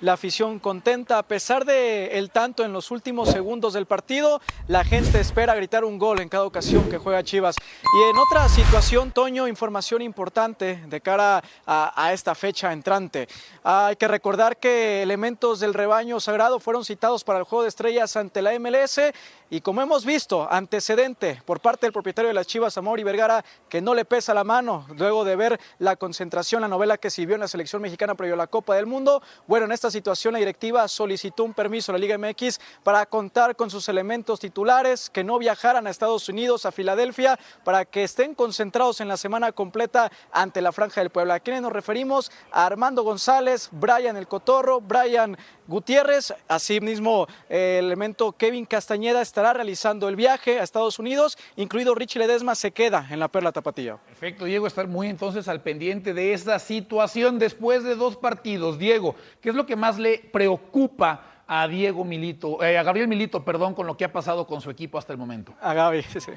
La afición contenta, a pesar de el tanto en los últimos segundos del partido, la gente espera gritar un gol en cada ocasión que juega Chivas. Y en otra situación, Toño, información importante de cara a esta fecha entrante. Hay que recordar que elementos del rebaño sagrado fueron citados para el Juego de Estrellas ante la MLS y, como hemos visto, antecedente por parte del propietario de las Chivas, Amaury Vergara, que no le pesa la mano luego de ver la concentración, la novela que se vio en la selección mexicana previo a la Copa del Mundo. Bueno, en esta situación la directiva solicitó un permiso a la Liga MX para contar con sus elementos titulares, que no viajaran a Estados Unidos, a Filadelfia, para que estén concentrados en la semana completa ante la Franja del Puebla. ¿A quiénes nos referimos? A Armando González, Brian El Cotorro, Brian Gutiérrez, asimismo el elemento Kevin Castañeda estará realizando el viaje a Estados Unidos, incluido Richie Ledesma se queda en la Perla Tapatía. Perfecto, Diego, estar muy entonces al pendiente de esta situación después de 2 partidos. Diego, ¿qué es lo que más le preocupa a Diego Milito, a Gabriel Milito, perdón, con lo que ha pasado con su equipo hasta el momento? A Gaby, sí.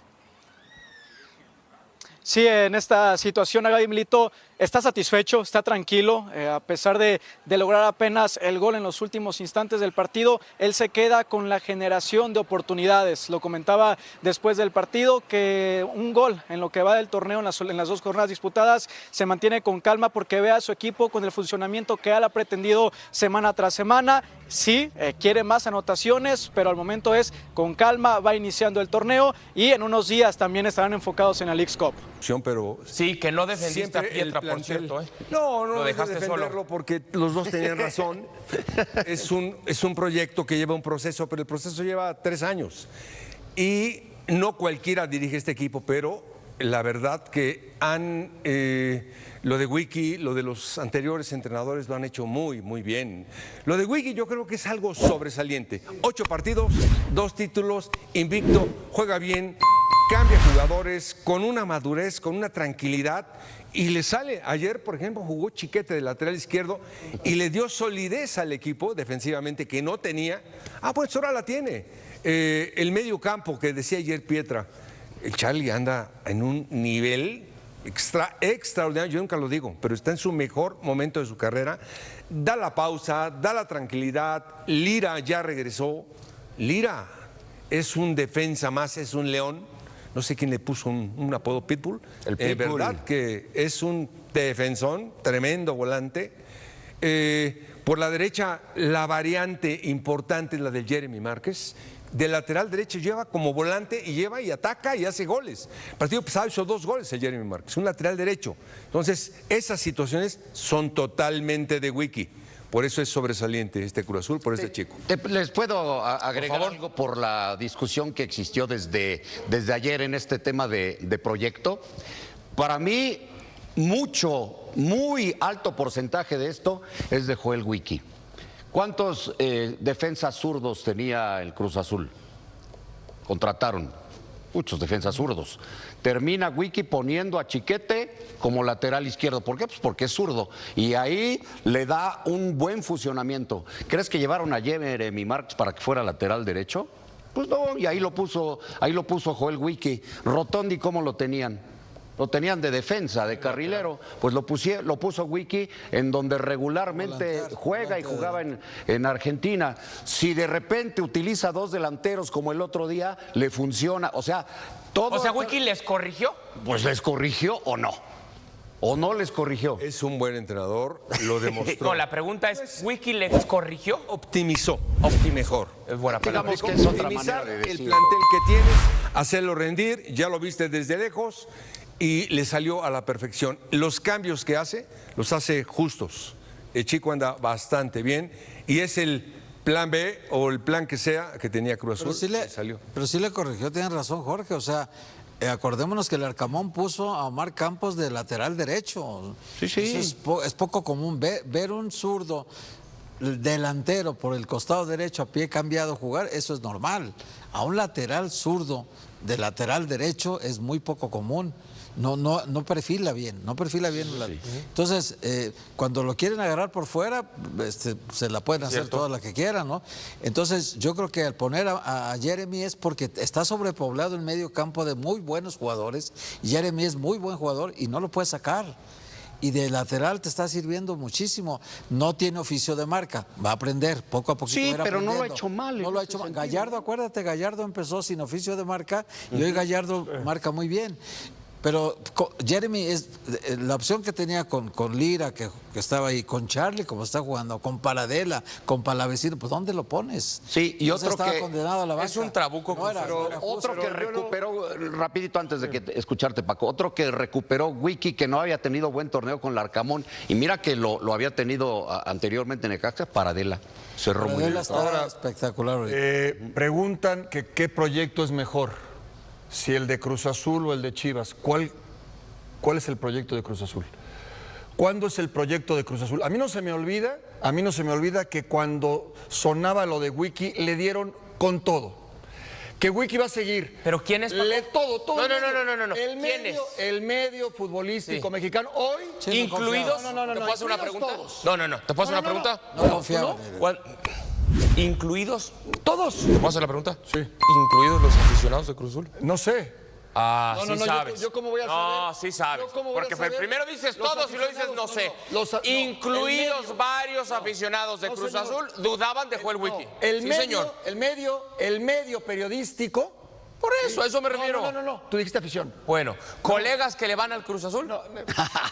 Sí, en esta situación Gaby Milito está satisfecho, está tranquilo, a pesar de lograr apenas el gol en los últimos instantes del partido, él se queda con la generación de oportunidades. Lo comentaba después del partido, que un gol en lo que va del torneo en las 2 jornadas disputadas, se mantiene con calma porque ve a su equipo con el funcionamiento que él ha pretendido semana tras semana. Sí, quiere más anotaciones, pero al momento es con calma, va iniciando el torneo y en unos días también estarán enfocados en la Leagues Cup. Pero sí, que no defendiste a Pietra, por cierto. No lo dejaste defenderlo solo. porque los dos tenían razón. es un proyecto que lleva un proceso, pero el proceso lleva 3 años. Y no cualquiera dirige este equipo, pero la verdad que lo de Wiki, lo de los anteriores entrenadores lo han hecho muy, muy bien. Lo de Wiki yo creo que es algo sobresaliente. 8 partidos, 2 títulos, invicto, juega bien, cambia jugadores con una madurez, con una tranquilidad y le sale. Ayer, por ejemplo, jugó Chiquete de lateral izquierdo y le dio solidez al equipo defensivamente que no tenía. Pues ahora la tiene. El medio campo que decía ayer Pietra, el Charlie anda en un nivel extraordinario, yo nunca lo digo, pero está en su mejor momento de su carrera. Da la pausa, da la tranquilidad. Lira ya regresó. Lira es un defensa más, es un león. No sé quién le puso un apodo Pitbull. El Pitbull. Verdad que es un defensón, tremendo volante. Por la derecha, la variante importante es la de Jeremy Márquez. De lateral derecho lleva como volante y lleva y ataca y hace goles. El partido pasado hizo 2 goles el Jeremy Márquez, un lateral derecho. Entonces, esas situaciones son totalmente de Wiki. Por eso es sobresaliente este Cruz Azul, por este chico. ¿Les puedo agregar algo por la discusión que existió desde ayer en este tema de proyecto? Para mí, muy alto porcentaje de esto es de Joel Wiki. ¿Cuántos defensas zurdos tenía el Cruz Azul? Contrataron muchos defensas zurdos. Termina Wiki poniendo a Chiquete como lateral izquierdo. ¿Por qué? Pues porque es zurdo. Y ahí le da un buen funcionamiento. ¿Crees que llevaron a Jeremy Márquez para que fuera lateral derecho? Pues no, y ahí lo puso Joel Wiki. Rotondi, ¿cómo lo tenían? Lo tenían de defensa, de carrilero. Pues lo puso Wiki en donde regularmente juega y jugaba en Argentina. Si de repente utiliza 2 delanteros como el otro día, le funciona. O sea, ¿Wiki les corrigió? Pues les corrigió o no. ¿O no les corrigió? Es un buen entrenador, lo demostró. No, la pregunta es, ¿Wiki les corrigió? Optimizó, mejor. Es buena palabra. Digamos que es otra Optimizar manera de el decirlo. plantel que tienes, hacerlo rendir, ya lo viste desde lejos y le salió a la perfección. Los cambios que hace, los hace justos. El chico anda bastante bien y es el plan B o el plan que sea que tenía Cruz Azul. Pero sí le corrigió, tiene razón Jorge, o sea, acordémonos que el Arcamón puso a Omar Campos de lateral derecho. Sí. Eso es poco común, ver un zurdo delantero por el costado derecho a pie cambiado jugar, eso es normal. A un lateral zurdo de lateral derecho es muy poco común. No perfila bien, Entonces, cuando lo quieren agarrar por fuera, se la pueden hacer toda la que quieran, ¿no? Entonces, yo creo que al poner a Jeremy es porque está sobrepoblado el medio campo de muy buenos jugadores. Jeremy es muy buen jugador y no lo puede sacar. y de lateral te está sirviendo muchísimo. No tiene oficio de marca, va a aprender poco a poquito. Sí, va a ir pero no lo ha aprendiendo. hecho mal. No lo ha hecho mal. Gallardo, acuérdate, Gallardo empezó sin oficio de marca y hoy Gallardo marca muy bien. Pero Jeremy es la opción que tenía con Lira, que estaba ahí, con Charlie, como está jugando, con Paradela, con Palavecino, pues ¿dónde lo pones? Sí, y Entonces otro estaba que condenado a la banca. es un trabuco. No era otro justo. que recuperó, rapidito antes de que escucharte, Paco, otro que recuperó Wiki, que no había tenido buen torneo con Larcamón, y mira que lo había tenido anteriormente en Necaxa, Paradela. Cerró muy bien. Paradela está espectacular ahorita. Preguntan que qué proyecto es mejor, si el de Cruz Azul o el de Chivas. ¿Cuál es el proyecto de Cruz Azul? ¿Cuándo es el proyecto de Cruz Azul? A mí no se me olvida que cuando sonaba lo de Wiki le dieron con todo. Que Wiki va a seguir. ¿Pero quién es, Paco? Todo. No. El ¿Quién medio, es? el medio futbolístico mexicano hoy. Sí, no ¿Incluidos? confiaba. ¿Te puedo hacer una incluidos pregunta? todos. No. ¿Te puedo hacer una pregunta? No confiaba. ¿Incluidos? Todos. ¿Te puedo hacer la pregunta? Sí. ¿Incluidos los aficionados de Cruz Azul? No sé. Ah, No, sí yo- sabes. yo cómo voy a No, saber. sí sabes. Yo cómo voy a Porque saber. primero dices Los todos y luego dices no aficionados, sé. no. Incluidos El medio. varios aficionados de No, Cruz señor. Azul dudaban de Joel Wiki. El Sí, medio, señor. el medio periodístico. Por eso, a eso me refiero. No. Tú dijiste afición. Bueno, ¿colegas que le van al Cruz Azul?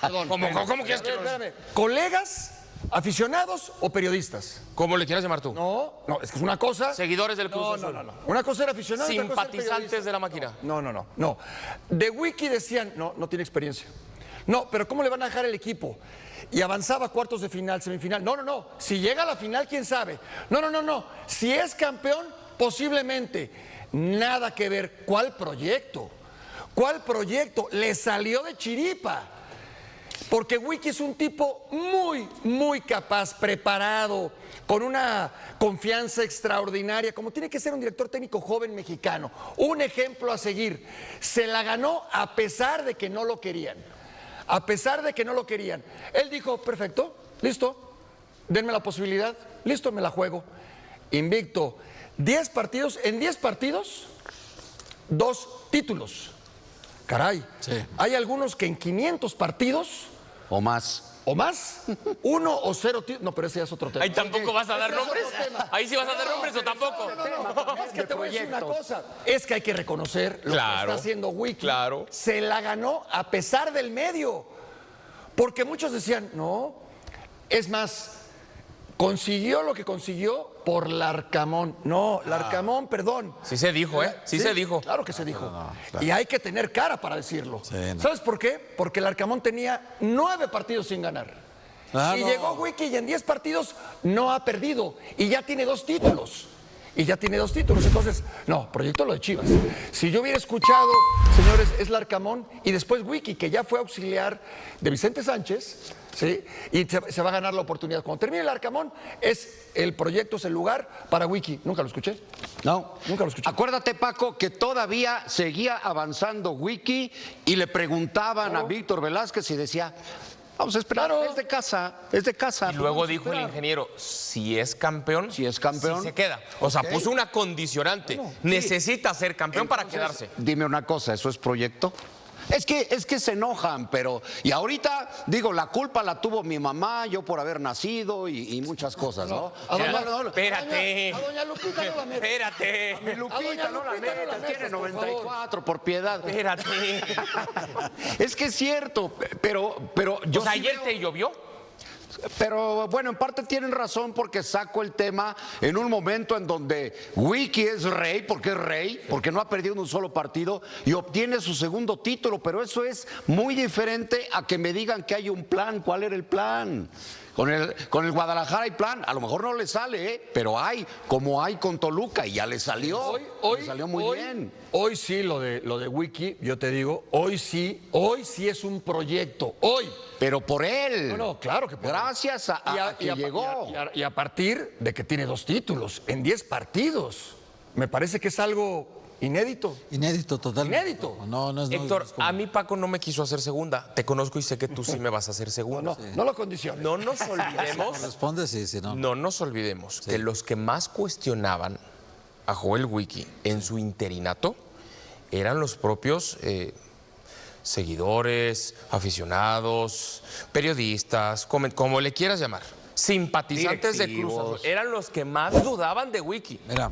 Perdón. ¿Cómo quieres que los- Espérame. ¿Colegas, aficionados o periodistas? ¿Cómo le quieras llamar tú? No, es que es una cosa. Seguidores del Cruz Azul. No. Una cosa era aficionado. otra cosa era Simpatizantes periodista. de la máquina. No. De Wiki decían, no tiene experiencia. No, pero ¿cómo le van a dejar el equipo? Y avanzaba a cuartos de final, semifinal. No. Si llega a la final, ¿quién sabe? No. Si es campeón, posiblemente. Nada que ver. ¿Cuál proyecto? Le salió de chiripa. Porque Wiki es un tipo muy capaz, preparado, con una confianza extraordinaria, como tiene que ser un director técnico joven mexicano. Un ejemplo a seguir. Se la ganó a pesar de que no lo querían. Él dijo, perfecto, listo, denme la posibilidad, listo, me la juego. Invicto. 10 partidos, en 10 partidos, 2 títulos. Caray, Sí. hay algunos que en 500 partidos O más. o más, 1 o 0 títulos. No, pero ese ya es otro tema. Ahí tampoco vas a dar Ese es nombres. otro tema. Ahí sí vas a dar nombres o tampoco. Es que te voy a decir una cosa. Es que hay que reconocer lo Claro, que está haciendo Wiki. claro. Se la ganó a pesar del medio. Porque muchos decían, no. Es más, consiguió lo que consiguió por Larcamón. No, Larcamón, perdón. Sí se dijo, ¿eh? Sí se dijo. Claro que se dijo. Y hay que tener cara para decirlo. Sí, no. ¿Sabes por qué? Porque el Arcamón tenía 9 partidos sin ganar. Ah, y no. llegó Wiki y en 10 partidos no ha perdido. Y ya tiene 2 títulos. Entonces, no, proyecto lo de Chivas. Si yo hubiera escuchado, señores, es Larcamón y después Wiki, que ya fue auxiliar de Vicente Sánchez, ¿sí? Y se va a ganar la oportunidad. Cuando termine el Arcamón, el proyecto, es el lugar para Wiki. Nunca lo escuché. No. Nunca lo escuché. Acuérdate, Paco, que todavía seguía avanzando Wiki y le preguntaban a Víctor Velázquez y decía, vamos a esperar, Claro. es de casa. Y luego vamos a dijo el esperar". ingeniero, si es campeón, Si es campeón. sí se queda. O sea, Ok. puso una condicionante. Necesita ser campeón para quedarse. Dime una cosa, ¿eso es proyecto? Es que se enojan, pero... Y ahorita, digo, la culpa la tuvo mi mamá, yo por haber nacido y muchas cosas, ¿no? A doña- Espérate. A doña Lupita no la metas. Espérate. Mi Lupita, no la metas, tiene por 94, por piedad. Espérate. Es que es cierto, pero yo O sea, sí ayer veo- te llovió. Pero bueno, en parte tienen razón porque saco el tema en un momento en donde Wiki es rey, porque no ha perdido un solo partido y obtiene su segundo título, pero eso es muy diferente a que me digan que hay un plan. ¿Cuál era el plan? Con el Guadalajara hay plan, a lo mejor no le sale, pero hay, como hay con Toluca y ya le salió, le salió muy bien. Hoy sí, lo de Wiki, yo te digo, hoy sí es un proyecto, hoy. Pero por él. No, claro que por él. Gracias a que llegó. Y a partir de que tiene 2 títulos en 10 partidos. Me parece que es algo inédito. Inédito, totalmente. Inédito. No es Héctor, es como- a mí Paco no me quiso hacer segunda. Te conozco y sé que tú sí me vas a hacer segunda. No lo condiciones. No nos olvidemos. Responde sí, si no. No nos olvidemos que los que más cuestionaban a Joel Wiki en su interinato eran los propios seguidores, aficionados, periodistas, como le quieras llamar, simpatizantes de Cruz Azul, eran los que más dudaban de Wiki. Mira,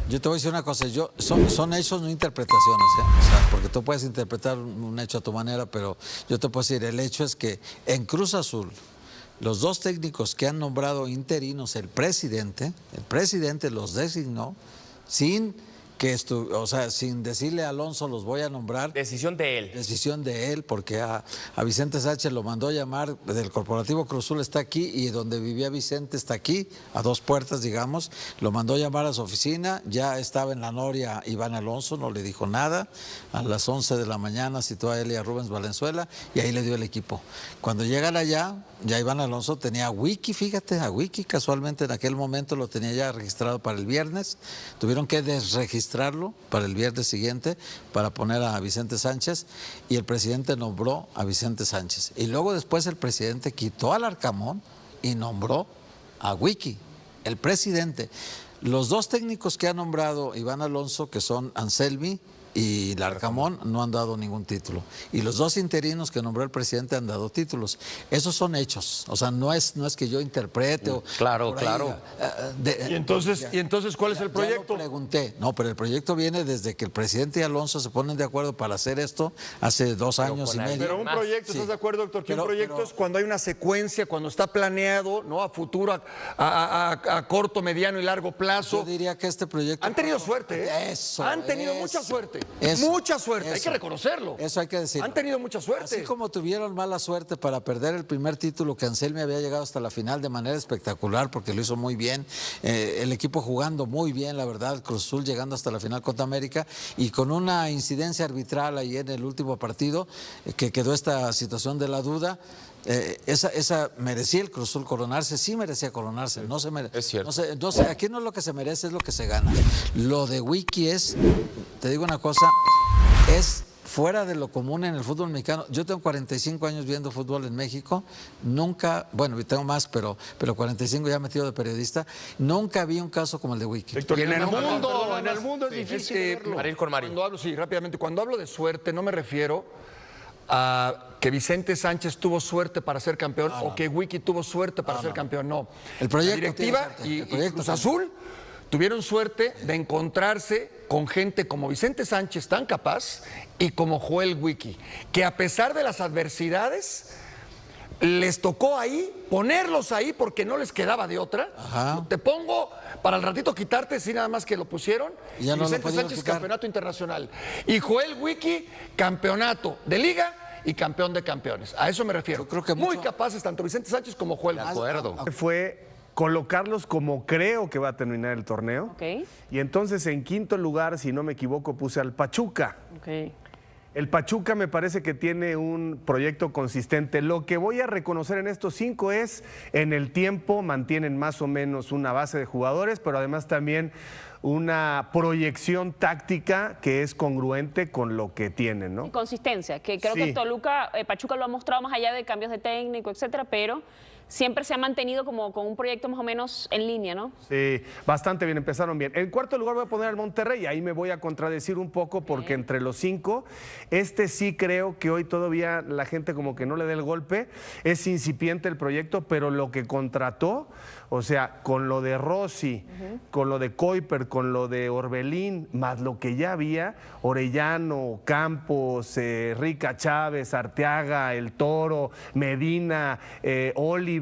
yo te voy a decir una cosa, son hechos, no interpretaciones, ¿eh? O sea, porque tú puedes interpretar un hecho a tu manera, pero yo te puedo decir, el hecho es que en Cruz Azul, los dos técnicos que han nombrado interinos, el presidente los designó sin sin decirle a Alonso los voy a nombrar. Decisión de él. Decisión de él, porque a Vicente Sánchez lo mandó llamar, del Corporativo Cruz Azul está aquí y donde vivía Vicente está aquí, a 2 puertas, digamos. Lo mandó llamar a su oficina, ya estaba en la noria Iván Alonso, no le dijo nada. A las 11 de la mañana citó a él y a Rubens Valenzuela y ahí le dio el equipo. Cuando llegan allá, ya Iván Alonso tenía a Wiki, fíjate, a Wiki casualmente en aquel momento lo tenía ya registrado para el viernes. Tuvieron que desregistrarlo para el viernes siguiente para poner a Vicente Sánchez y el presidente nombró a Vicente Sánchez. Y luego después el presidente quitó al Arcamón y nombró a Wiki, el presidente. Los dos técnicos que ha nombrado Iván Alonso, que son Anselmi y Larcamón, no han dado ningún título. Y los dos interinos que nombró el presidente han dado títulos. Esos son hechos. O sea, no es que yo interprete o... Claro, claro. ¿Y entonces cuál es el proyecto? Ya lo pregunté. No, pero el proyecto viene desde que el presidente y Alonso se ponen de acuerdo para hacer esto hace 2 años y medio. Pero un proyecto, ¿estás de acuerdo, doctor? Que un proyecto es cuando hay una secuencia, cuando está planeado, ¿no? A futuro, a corto, mediano y largo plazo. Yo diría que este proyecto... Han tenido suerte, ¿eh? Han tenido mucha suerte. Mucha suerte, hay que reconocerlo. Eso hay que decirlo. Han tenido mucha suerte. Así como tuvieron mala suerte para perder el primer título, que Anselmi había llegado hasta la final de manera espectacular porque lo hizo muy bien, el equipo jugando muy bien, la verdad, Cruz Azul llegando hasta la final contra América y con una incidencia arbitral ahí en el último partido que quedó esta situación de la duda. Esa merecía el Cruz Azul coronarse, sí merecía coronarse, no se merece. Es cierto. Aquí no es lo que se merece, es lo que se gana. Lo de Wiki es, te digo una cosa, es fuera de lo común en el fútbol mexicano. Yo tengo 45 años viendo fútbol en México, nunca, bueno, tengo más, pero 45 ya metido de periodista, nunca vi un caso como el de Wiki. Y en el mundo es difícil verlo. Para ir con Mario. Rápidamente, cuando hablo de suerte no me refiero a que Vicente Sánchez tuvo suerte para ser campeón o que Wiki tuvo suerte para ser campeón, no. El proyecto La directiva y Cruz Azul tuvieron suerte de encontrarse con gente como Vicente Sánchez tan capaz y como Joel Wiki, que a pesar de las adversidades les tocó ahí, ponerlos ahí porque no les quedaba de otra. Ajá. Te pongo para el ratito quitarte, sí, nada más que lo pusieron. Y ya no lo Vicente podían Sánchez, quitar. campeonato internacional. Y Joel Wiki, campeonato de liga y campeón de campeones. A eso me refiero. Yo creo que muy mucho... capaces tanto Vicente Sánchez como Joel Wiki. acuerdo. Fue colocarlos como creo que va a terminar el torneo. Ok. Y entonces en quinto lugar, si no me equivoco, puse al Pachuca. Ok. El Pachuca me parece que tiene un proyecto consistente. Lo que voy a reconocer en estos 5 es, en el tiempo mantienen más o menos una base de jugadores, pero además también una proyección táctica que es congruente con lo que tienen, ¿no? Y consistencia, que creo Sí. que Pachuca lo ha mostrado más allá de cambios de técnico, etcétera, pero siempre se ha mantenido como con un proyecto más o menos en línea, ¿no? Sí, bastante bien, empezaron bien. En cuarto lugar voy a poner al Monterrey, ahí me voy a contradecir un poco porque entre los 5, sí creo que hoy todavía la gente como que no le da el golpe, es incipiente el proyecto, pero lo que contrató, o sea, con lo de Rossi, con lo de Kuiper, con lo de Orbelín, más lo que ya había, Orellano, Campos, Rica Chávez, Arteaga, El Toro, Medina, Oliver,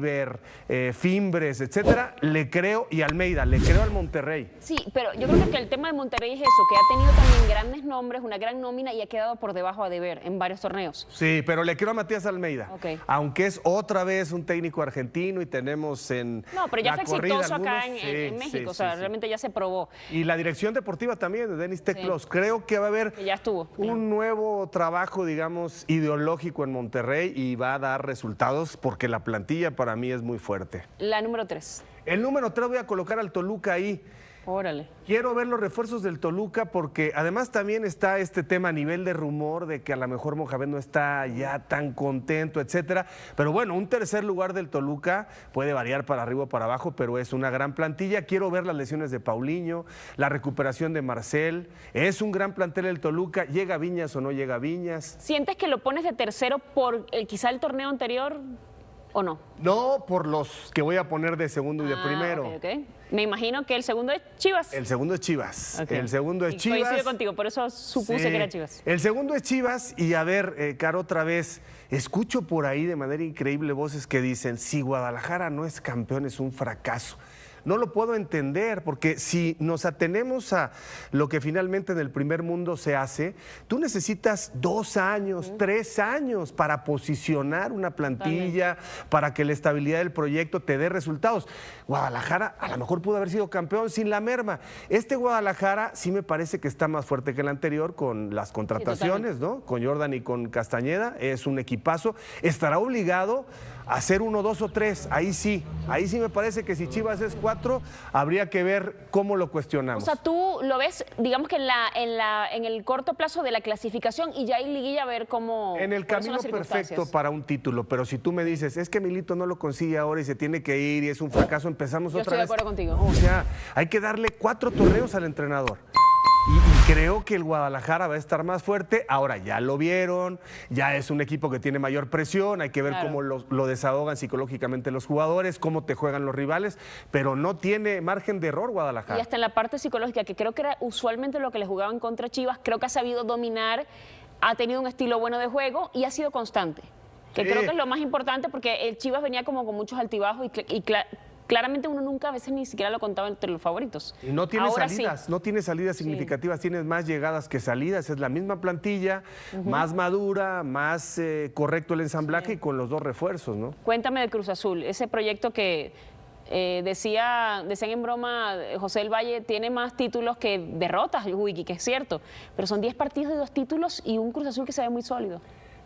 Fimbres, etcétera, le creo, y Almeida, le creo al Monterrey. Sí, pero yo creo que el tema de Monterrey es eso, que ha tenido también grandes nombres, una gran nómina y ha quedado por debajo a deber en varios torneos. Sí, pero le creo a Matías Almeida, Ok. aunque es otra vez un técnico argentino y tenemos en No, pero ya la fue corrida exitoso acá algunos. en México, Sí, o sea, sí. realmente ya se probó, Y la dirección deportiva también de Denis Teclos. Sí. Creo que va a haber que ya estuvo. un nuevo trabajo, digamos, ideológico en Monterrey y va a dar resultados porque la plantilla para mí es muy fuerte. La número 3. El número 3 voy a colocar al Toluca ahí. Órale. Quiero ver los refuerzos del Toluca porque además también está este tema a nivel de rumor de que a lo mejor Mohamed no está ya tan contento, etcétera. Pero bueno, un tercer lugar del Toluca puede variar para arriba o para abajo, pero es una gran plantilla. Quiero ver las lesiones de Paulinho, la recuperación de Marcel. Es un gran plantel el Toluca. ¿Llega Viñas o no llega Viñas? ¿Sientes que lo pones de tercero por quizá el torneo anterior o no? No, por los que voy a poner de segundo y de primero. Ok. Me imagino que el segundo es Chivas. El segundo es Chivas. Ok. El segundo es Y Chivas. coincido contigo, por eso supuse Sí. que era Chivas. El segundo es Chivas y a ver, Caro, otra vez, escucho por ahí de manera increíble voces que dicen, si Guadalajara no es campeón es un fracaso. No lo puedo entender, porque si nos atenemos a lo que finalmente en el primer mundo se hace, tú necesitas 2 años, 3 años para posicionar una plantilla, para que la estabilidad del proyecto te dé resultados. Guadalajara a lo mejor pudo haber sido campeón sin la merma. Este Guadalajara sí me parece que está más fuerte que el anterior con las contrataciones, ¿no? Con Jordan y con Castañeda, es un equipazo. Estará obligado a hacer 1, 2 o 3, ahí sí me parece que si Chivas es 4, habría que ver cómo lo cuestionamos. O sea, tú lo ves, digamos que en el corto plazo de la clasificación y ya hay liguilla a ver cómo. En el cuáles son camino las circunstancias. perfecto para un título, pero si tú me dices, es que Milito no lo consigue ahora y se tiene que ir y es un fracaso, empezamos Yo otra estoy de vez. acuerdo contigo. O sea, hay que darle 4 torneos al entrenador. Y creo que el Guadalajara va a estar más fuerte. Ahora ya lo vieron, ya es un equipo que tiene mayor presión, hay que ver Claro. cómo lo desahogan psicológicamente los jugadores, cómo te juegan los rivales, pero no tiene margen de error Guadalajara. Y hasta en la parte psicológica, que creo que era usualmente lo que le jugaban contra Chivas, creo que ha sabido dominar, ha tenido un estilo bueno de juego y ha sido constante. Que Sí. creo que es lo más importante porque el Chivas venía como con muchos altibajos y claramente uno nunca a veces ni siquiera lo contaba entre los favoritos. Y no tiene Ahora salidas, sí. no tiene salidas significativas, tienes más llegadas que salidas, es la misma plantilla, más madura, más correcto el ensamblaje y con los 2 refuerzos, ¿no? Cuéntame de Cruz Azul, ese proyecto que decían en broma, José del Valle tiene más títulos que derrotas, el Wiki, que es cierto, pero son 10 partidos de 2 títulos y un Cruz Azul que se ve muy sólido.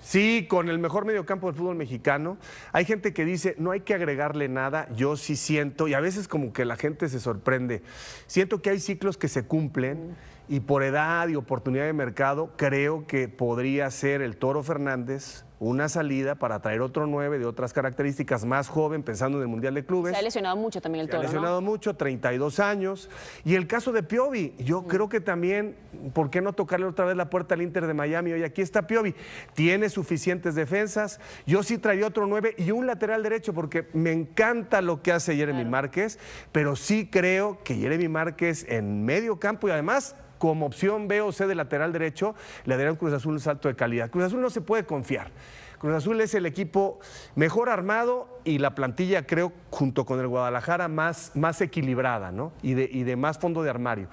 Sí, con el mejor mediocampo del fútbol mexicano. Hay gente que dice, no hay que agregarle nada. Yo sí siento, y a veces como que la gente se sorprende, siento que hay ciclos que se cumplen y por edad y oportunidad de mercado creo que podría ser el Toro Fernández una salida para traer otro 9 de otras características, más joven, pensando en el Mundial de Clubes. Se ha lesionado mucho también el Se ha Toro, lesionado ¿no? mucho, 32 años. Y el caso de Piovi, yo creo que también, ¿por qué no tocarle otra vez la puerta al Inter de Miami? Oye, aquí está Piovi, tiene suficientes defensas. Yo sí traería otro 9 y un lateral derecho, porque me encanta lo que hace Jeremy Márquez, pero sí creo que Jeremy Márquez en medio campo y además como opción B o C de lateral derecho, le daría a Cruz Azul un salto de calidad. Cruz Azul no se puede confiar. Cruz Azul es el equipo mejor armado y la plantilla, creo, junto con el Guadalajara, más equilibrada, ¿no? Y de más fondo de armario.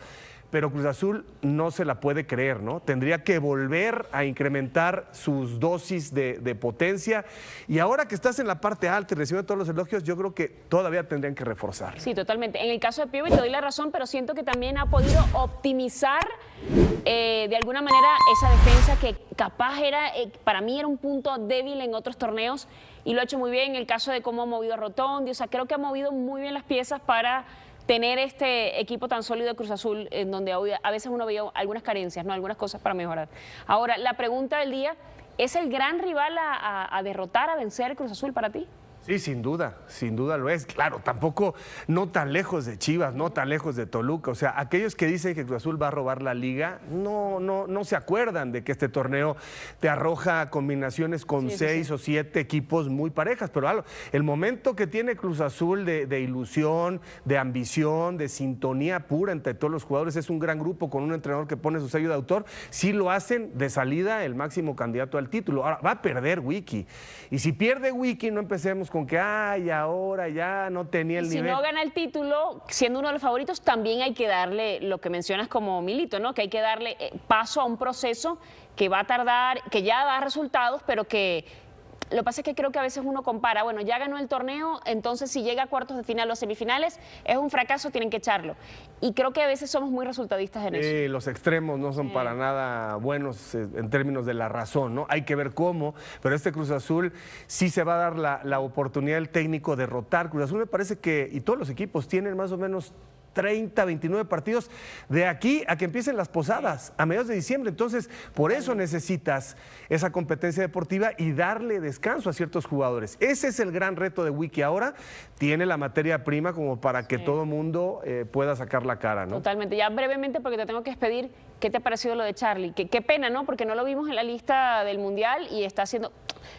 Pero Cruz Azul no se la puede creer, ¿no? Tendría que volver a incrementar sus dosis de potencia. Y ahora que estás en la parte alta y recibiendo todos los elogios, yo creo que todavía tendrían que reforzar. Sí, totalmente. En el caso de Piovi te doy la razón, pero siento que también ha podido optimizar de alguna manera esa defensa que capaz era, para mí era un punto débil en otros torneos y lo ha hecho muy bien en el caso de cómo ha movido a Rotondi. O sea, creo que ha movido muy bien las piezas para tener este equipo tan sólido de Cruz Azul, en donde a veces uno veía algunas carencias, ¿no? Algunas cosas para mejorar. Ahora, la pregunta del día, ¿es el gran rival a derrotar, a vencer Cruz Azul para ti? Sí, sin duda lo es. Claro, tampoco no tan lejos de Chivas, no tan lejos de Toluca. O sea, aquellos que dicen que Cruz Azul va a robar la liga, no se acuerdan de que este torneo te arroja combinaciones con 6 o 7 equipos muy parejas. Pero el momento que tiene Cruz Azul de ilusión, de ambición, de sintonía pura entre todos los jugadores, es un gran grupo con un entrenador que pone su sello de autor. Sí lo hacen de salida el máximo candidato al título. Ahora, va a perder Wiki. Y si pierde Wiki, no empecemos con que, ahora ya no tenía el nivel. Si no gana el título, siendo uno de los favoritos, también hay que darle lo que mencionas como Milito, ¿no? Que hay que darle paso a un proceso que va a tardar, que ya da resultados, pero que lo que pasa es que creo que a veces uno compara, bueno, ya ganó el torneo, entonces si llega a cuartos de final o semifinales, es un fracaso, tienen que echarlo. Y creo que a veces somos muy resultadistas en eso. Los extremos no son para nada buenos en términos de la razón, ¿no? Hay que ver cómo, pero este Cruz Azul sí se va a dar la oportunidad del técnico de derrotar. Cruz Azul me parece que, y todos los equipos tienen más o menos 30, 29 partidos de aquí a que empiecen las posadas, a mediados de diciembre. Entonces, por eso necesitas esa competencia deportiva y darle descanso a ciertos jugadores. Ese es el gran reto de Wiki ahora. Tiene la materia prima como para que todo mundo pueda sacar la cara, ¿no? Totalmente. Ya brevemente, porque te tengo que despedir, ¿qué te ha parecido lo de Charlie? Qué pena, ¿no? Porque no lo vimos en la lista del Mundial y está haciendo...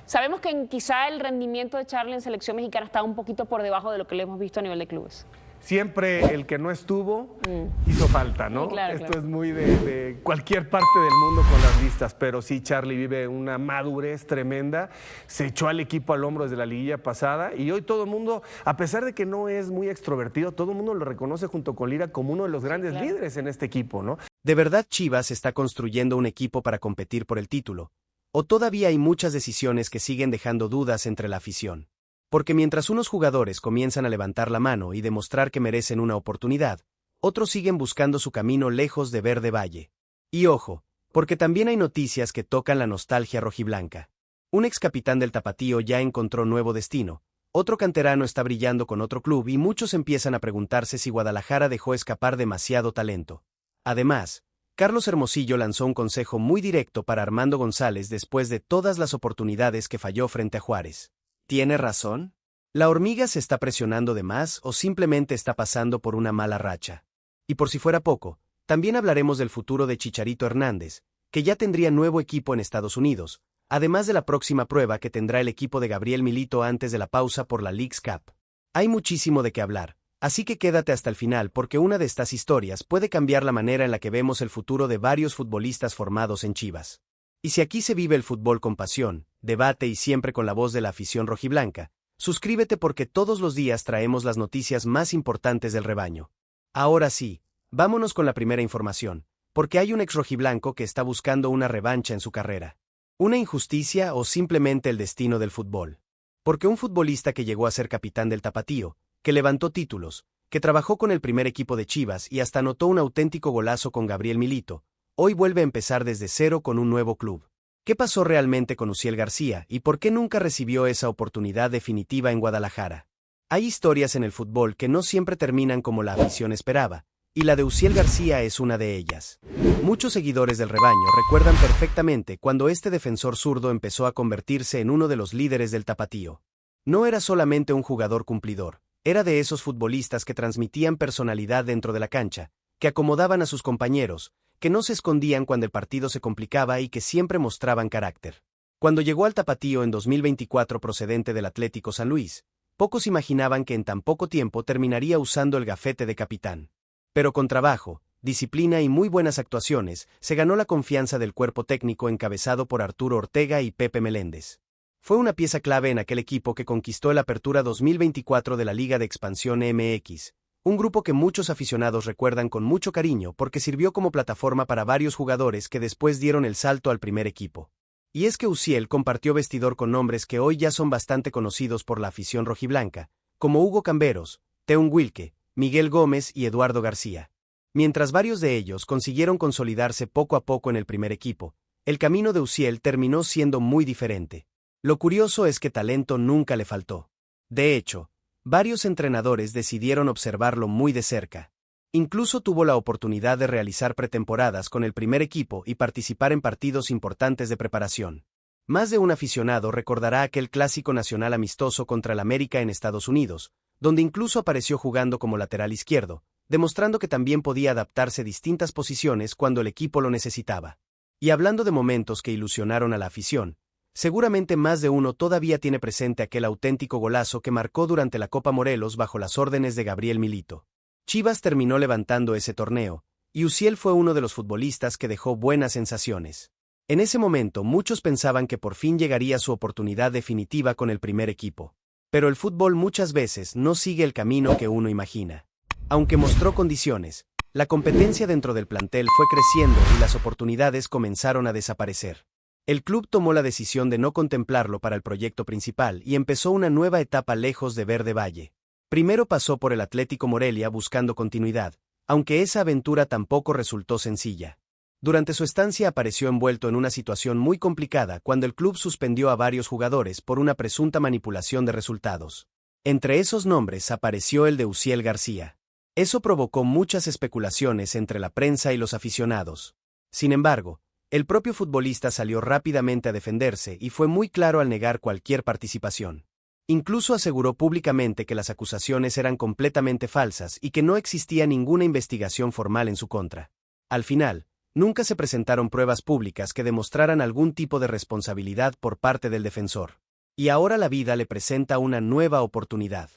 Sabemos que quizá el rendimiento de Charlie en selección mexicana está un poquito por debajo de lo que le hemos visto a nivel de clubes. Siempre el que no estuvo hizo falta, ¿no? Sí, claro, Esto claro. es muy de cualquier parte del mundo con las listas, pero sí, Charlie vive una madurez tremenda, se echó al equipo al hombro desde la liguilla pasada y hoy todo el mundo, a pesar de que no es muy extrovertido, todo el mundo lo reconoce junto con Lira como uno de los grandes líderes en este equipo, ¿no? ¿De verdad Chivas está construyendo un equipo para competir por el título? ¿O todavía hay muchas decisiones que siguen dejando dudas entre la afición? Porque mientras unos jugadores comienzan a levantar la mano y demostrar que merecen una oportunidad, otros siguen buscando su camino lejos de Verde Valle. Y ojo, porque también hay noticias que tocan la nostalgia rojiblanca. Un ex capitán del Tapatío ya encontró nuevo destino, otro canterano está brillando con otro club y muchos empiezan a preguntarse si Guadalajara dejó escapar demasiado talento. Además, Carlos Hermosillo lanzó un consejo muy directo para Armando González después de todas las oportunidades que falló frente a Juárez. ¿Tiene razón? ¿La hormiga se está presionando de más o simplemente está pasando por una mala racha? Y por si fuera poco, también hablaremos del futuro de Chicharito Hernández, que ya tendría nuevo equipo en Estados Unidos, además de la próxima prueba que tendrá el equipo de Gabriel Milito antes de la pausa por la Leagues Cup. Hay muchísimo de qué hablar, así que quédate hasta el final porque una de estas historias puede cambiar la manera en la que vemos el futuro de varios futbolistas formados en Chivas. Y si aquí se vive el fútbol con pasión, debate y siempre con la voz de la afición rojiblanca, suscríbete porque todos los días traemos las noticias más importantes del rebaño. Ahora sí, vámonos con la primera información, porque hay un ex rojiblanco que está buscando una revancha en su carrera. ¿Una injusticia o simplemente el destino del fútbol? Porque un futbolista que llegó a ser capitán del Tapatío, que levantó títulos, que trabajó con el primer equipo de Chivas y hasta anotó un auténtico golazo con Gabriel Milito, hoy vuelve a empezar desde cero con un nuevo club. ¿Qué pasó realmente con Uziel García y por qué nunca recibió esa oportunidad definitiva en Guadalajara? Hay historias en el fútbol que no siempre terminan como la afición esperaba, y la de Uziel García es una de ellas. Muchos seguidores del rebaño recuerdan perfectamente cuando este defensor zurdo empezó a convertirse en uno de los líderes del Tapatío. No era solamente un jugador cumplidor, era de esos futbolistas que transmitían personalidad dentro de la cancha, que acomodaban a sus compañeros, que no se escondían cuando el partido se complicaba y que siempre mostraban carácter. Cuando llegó al Tapatío en 2024 procedente del Atlético San Luis, pocos imaginaban que en tan poco tiempo terminaría usando el gafete de capitán. Pero con trabajo, disciplina y muy buenas actuaciones, se ganó la confianza del cuerpo técnico encabezado por Arturo Ortega y Pepe Meléndez. Fue una pieza clave en aquel equipo que conquistó el Apertura 2024 de la Liga de Expansión MX, un grupo que muchos aficionados recuerdan con mucho cariño porque sirvió como plataforma para varios jugadores que después dieron el salto al primer equipo. Y es que Uziel compartió vestidor con nombres que hoy ya son bastante conocidos por la afición rojiblanca, como Hugo Camberos, Teun Wilke, Miguel Gómez y Eduardo García. Mientras varios de ellos consiguieron consolidarse poco a poco en el primer equipo, el camino de Uziel terminó siendo muy diferente. Lo curioso es que talento nunca le faltó. De hecho, varios entrenadores decidieron observarlo muy de cerca. Incluso tuvo la oportunidad de realizar pretemporadas con el primer equipo y participar en partidos importantes de preparación. Más de un aficionado recordará aquel clásico nacional amistoso contra el América en Estados Unidos, donde incluso apareció jugando como lateral izquierdo, demostrando que también podía adaptarse a distintas posiciones cuando el equipo lo necesitaba. Y hablando de momentos que ilusionaron a la afición, seguramente más de uno todavía tiene presente aquel auténtico golazo que marcó durante la Copa Morelos bajo las órdenes de Gabriel Milito. Chivas terminó levantando ese torneo, y Uziel fue uno de los futbolistas que dejó buenas sensaciones. En ese momento muchos pensaban que por fin llegaría su oportunidad definitiva con el primer equipo. Pero el fútbol muchas veces no sigue el camino que uno imagina. Aunque mostró condiciones, la competencia dentro del plantel fue creciendo y las oportunidades comenzaron a desaparecer. El club tomó la decisión de no contemplarlo para el proyecto principal y empezó una nueva etapa lejos de Verde Valle. Primero pasó por el Atlético Morelia buscando continuidad, aunque esa aventura tampoco resultó sencilla. Durante su estancia apareció envuelto en una situación muy complicada cuando el club suspendió a varios jugadores por una presunta manipulación de resultados. Entre esos nombres apareció el de Uziel García. Eso provocó muchas especulaciones entre la prensa y los aficionados. Sin embargo, el propio futbolista salió rápidamente a defenderse y fue muy claro al negar cualquier participación. Incluso aseguró públicamente que las acusaciones eran completamente falsas y que no existía ninguna investigación formal en su contra. Al final, nunca se presentaron pruebas públicas que demostraran algún tipo de responsabilidad por parte del defensor. Y ahora la vida le presenta una nueva oportunidad.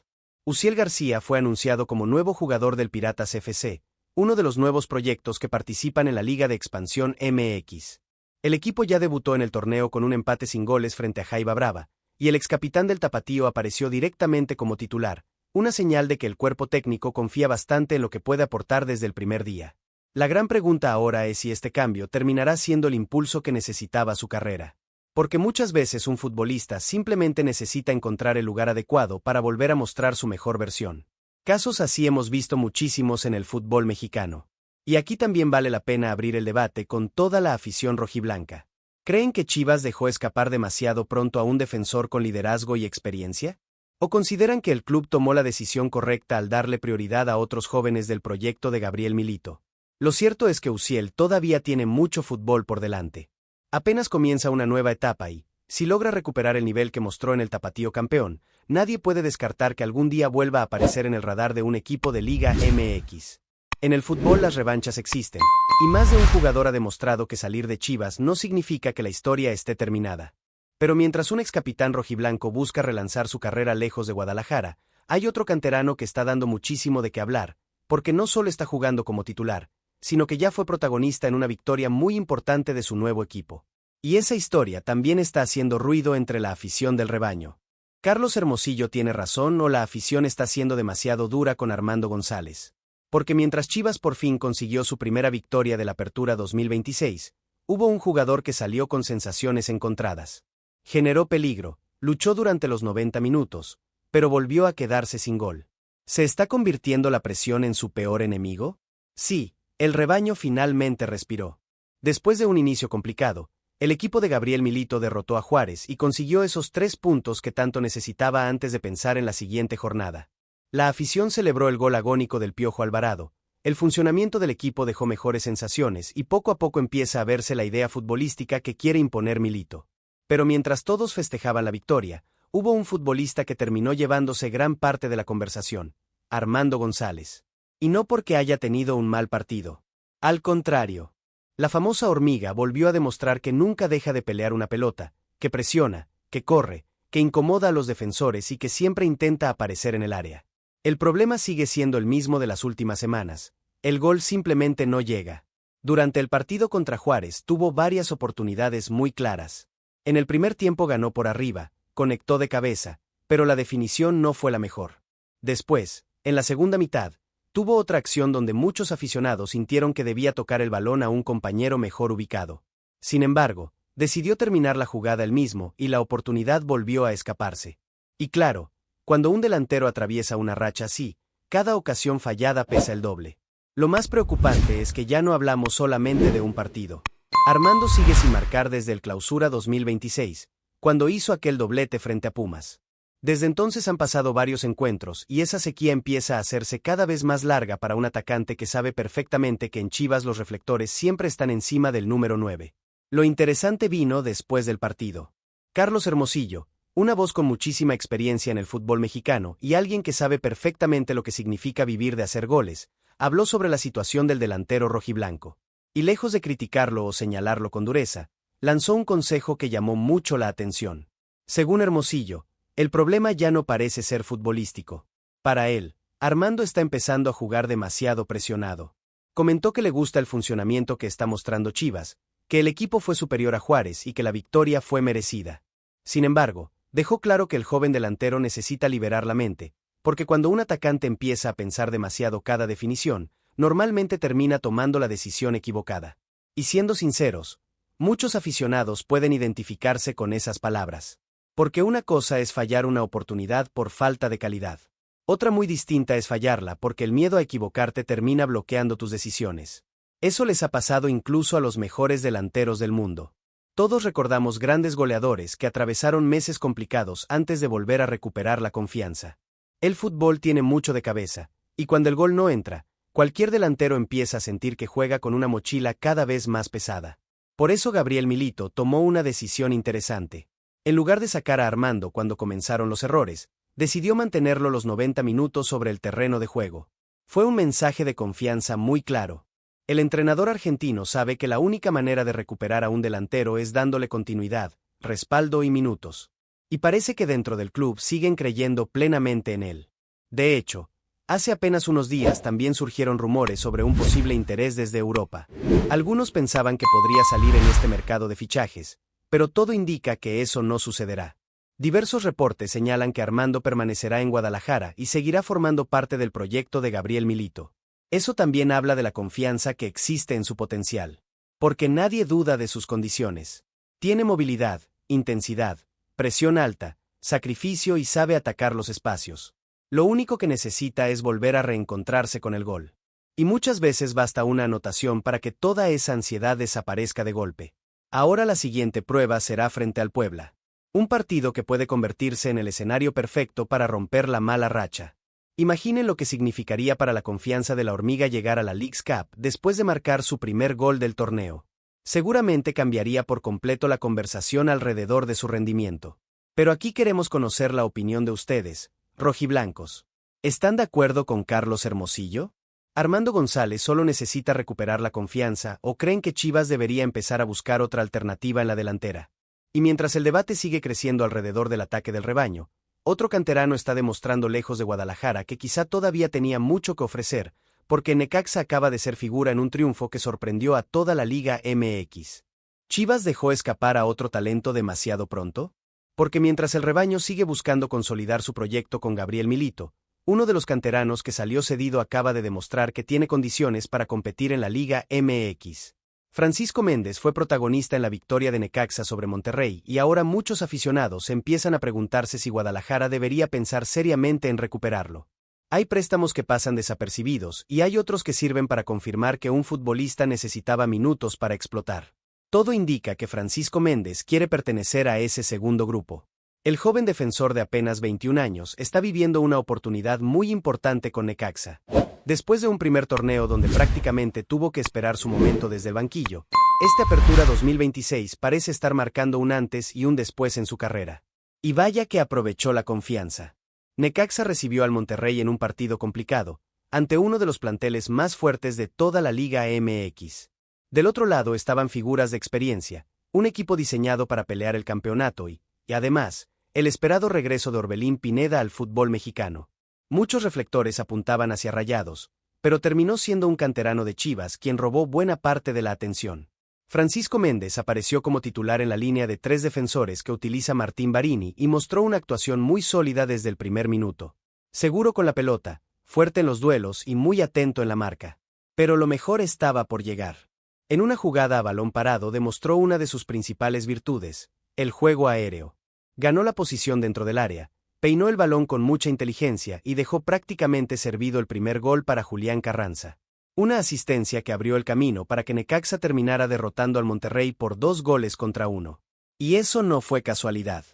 Uziel García fue anunciado como nuevo jugador del Piratas FC, uno de los nuevos proyectos que participan en la Liga de Expansión MX. El equipo ya debutó en el torneo con un empate sin goles frente a Jaiba Brava, y el excapitán del Tapatío apareció directamente como titular, una señal de que el cuerpo técnico confía bastante en lo que puede aportar desde el primer día. La gran pregunta ahora es si este cambio terminará siendo el impulso que necesitaba su carrera. Porque muchas veces un futbolista simplemente necesita encontrar el lugar adecuado para volver a mostrar su mejor versión. Casos así hemos visto muchísimos en el fútbol mexicano. Y aquí también vale la pena abrir el debate con toda la afición rojiblanca. ¿Creen que Chivas dejó escapar demasiado pronto a un defensor con liderazgo y experiencia? ¿O consideran que el club tomó la decisión correcta al darle prioridad a otros jóvenes del proyecto de Gabriel Milito? Lo cierto es que Uziel todavía tiene mucho fútbol por delante. Apenas comienza una nueva etapa y, si logra recuperar el nivel que mostró en el Tapatío campeón, nadie puede descartar que algún día vuelva a aparecer en el radar de un equipo de Liga MX. En el fútbol las revanchas existen, y más de un jugador ha demostrado que salir de Chivas no significa que la historia esté terminada. Pero mientras un excapitán rojiblanco busca relanzar su carrera lejos de Guadalajara, hay otro canterano que está dando muchísimo de qué hablar, porque no solo está jugando como titular, sino que ya fue protagonista en una victoria muy importante de su nuevo equipo. Y esa historia también está haciendo ruido entre la afición del rebaño. ¿Carlos Hermosillo tiene razón o la afición está siendo demasiado dura con Armando González? Porque mientras Chivas por fin consiguió su primera victoria de la Apertura 2026, hubo un jugador que salió con sensaciones encontradas. Generó peligro, luchó durante los 90 minutos, pero volvió a quedarse sin gol. ¿Se está convirtiendo la presión en su peor enemigo? Sí, el rebaño finalmente respiró. Después de un inicio complicado, el equipo de Gabriel Milito derrotó a Juárez y consiguió esos 3 puntos que tanto necesitaba antes de pensar en la siguiente jornada. La afición celebró el gol agónico del Piojo Alvarado, el funcionamiento del equipo dejó mejores sensaciones y poco a poco empieza a verse la idea futbolística que quiere imponer Milito. Pero mientras todos festejaban la victoria, hubo un futbolista que terminó llevándose gran parte de la conversación, Armando González. Y no porque haya tenido un mal partido. Al contrario. La famosa hormiga volvió a demostrar que nunca deja de pelear una pelota, que presiona, que corre, que incomoda a los defensores y que siempre intenta aparecer en el área. El problema sigue siendo el mismo de las últimas semanas. El gol simplemente no llega. Durante el partido contra Juárez tuvo varias oportunidades muy claras. En el primer tiempo ganó por arriba, conectó de cabeza, pero la definición no fue la mejor. Después, en la segunda mitad, tuvo otra acción donde muchos aficionados sintieron que debía tocar el balón a un compañero mejor ubicado. Sin embargo, decidió terminar la jugada él mismo y la oportunidad volvió a escaparse. Y claro, cuando un delantero atraviesa una racha así, cada ocasión fallada pesa el doble. Lo más preocupante es que ya no hablamos solamente de un partido. Armando sigue sin marcar desde el Clausura 2026, cuando hizo aquel doblete frente a Pumas. Desde entonces han pasado varios encuentros y esa sequía empieza a hacerse cada vez más larga para un atacante que sabe perfectamente que en Chivas los reflectores siempre están encima del número 9. Lo interesante vino después del partido. Carlos Hermosillo, una voz con muchísima experiencia en el fútbol mexicano y alguien que sabe perfectamente lo que significa vivir de hacer goles, habló sobre la situación del delantero rojiblanco. Y lejos de criticarlo o señalarlo con dureza, lanzó un consejo que llamó mucho la atención. Según Hermosillo, el problema ya no parece ser futbolístico. Para él, Armando está empezando a jugar demasiado presionado. Comentó que le gusta el funcionamiento que está mostrando Chivas, que el equipo fue superior a Juárez y que la victoria fue merecida. Sin embargo, dejó claro que el joven delantero necesita liberar la mente, porque cuando un atacante empieza a pensar demasiado cada definición, normalmente termina tomando la decisión equivocada. Y siendo sinceros, muchos aficionados pueden identificarse con esas palabras. Porque una cosa es fallar una oportunidad por falta de calidad. Otra muy distinta es fallarla porque el miedo a equivocarte termina bloqueando tus decisiones. Eso les ha pasado incluso a los mejores delanteros del mundo. Todos recordamos grandes goleadores que atravesaron meses complicados antes de volver a recuperar la confianza. El fútbol tiene mucho de cabeza, Y cuando el gol no entra, cualquier delantero empieza a sentir que juega con una mochila cada vez más pesada. Por eso Gabriel Milito tomó una decisión interesante. En lugar de sacar a Armando cuando comenzaron los errores, decidió mantenerlo los 90 minutos sobre el terreno de juego. Fue un mensaje de confianza muy claro. El entrenador argentino sabe que la única manera de recuperar a un delantero es dándole continuidad, respaldo y minutos. Y parece que dentro del club siguen creyendo plenamente en él. De hecho, hace apenas unos días también surgieron rumores sobre un posible interés desde Europa. Algunos pensaban que podría salir en este mercado de fichajes, pero todo indica que eso no sucederá. Diversos reportes señalan que Armando permanecerá en Guadalajara y seguirá formando parte del proyecto de Gabriel Milito. Eso también habla de la confianza que existe en su potencial. Porque nadie duda de sus condiciones. Tiene movilidad, intensidad, presión alta, sacrificio y sabe atacar los espacios. Lo único que necesita es volver a reencontrarse con el gol. Y muchas veces basta una anotación para que toda esa ansiedad desaparezca de golpe. Ahora la siguiente prueba será frente al Puebla. Un partido que puede convertirse en el escenario perfecto para romper la mala racha. Imaginen lo que significaría para la confianza de la hormiga llegar a la Leagues Cup después de marcar su primer gol del torneo. Seguramente cambiaría por completo la conversación alrededor de su rendimiento. Pero aquí queremos conocer la opinión de ustedes, rojiblancos. ¿Están de acuerdo con Carlos Hermosillo? ¿Armando González solo necesita recuperar la confianza o creen que Chivas debería empezar a buscar otra alternativa en la delantera? Y mientras el debate sigue creciendo alrededor del ataque del rebaño, otro canterano está demostrando lejos de Guadalajara que quizá todavía tenía mucho que ofrecer, porque Necaxa acaba de ser figura en un triunfo que sorprendió a toda la Liga MX. ¿Chivas dejó escapar a otro talento demasiado pronto? Porque mientras el rebaño sigue buscando consolidar su proyecto con Gabriel Milito, uno de los canteranos que salió cedido acaba de demostrar que tiene condiciones para competir en la Liga MX. Francisco Méndez fue protagonista en la victoria de Necaxa sobre Monterrey y ahora muchos aficionados empiezan a preguntarse si Guadalajara debería pensar seriamente en recuperarlo. Hay préstamos que pasan desapercibidos y hay otros que sirven para confirmar que un futbolista necesitaba minutos para explotar. Todo indica que Francisco Méndez quiere pertenecer a ese segundo grupo. El joven defensor de apenas 21 años está viviendo una oportunidad muy importante con Necaxa. Después de un primer torneo donde prácticamente tuvo que esperar su momento desde el banquillo, esta apertura 2026 parece estar marcando un antes y un después en su carrera. Y vaya que aprovechó la confianza. Necaxa recibió al Monterrey en un partido complicado, ante uno de los planteles más fuertes de toda la Liga MX. Del otro lado estaban figuras de experiencia, un equipo diseñado para pelear el campeonato y además, el esperado regreso de Orbelín Pineda al fútbol mexicano. Muchos reflectores apuntaban hacia Rayados, pero terminó siendo un canterano de Chivas quien robó buena parte de la atención. Francisco Méndez apareció como titular en la línea de 3 defensores que utiliza Martín Barini y mostró una actuación muy sólida desde el primer minuto. Seguro con la pelota, fuerte en los duelos y muy atento en la marca. Pero lo mejor estaba por llegar. En una jugada a balón parado demostró una de sus principales virtudes, el juego aéreo. Ganó la posición dentro del área, peinó el balón con mucha inteligencia y dejó prácticamente servido el primer gol para Julián Carranza. Una asistencia que abrió el camino para que Necaxa terminara derrotando al Monterrey por 2-1. Y eso no fue casualidad.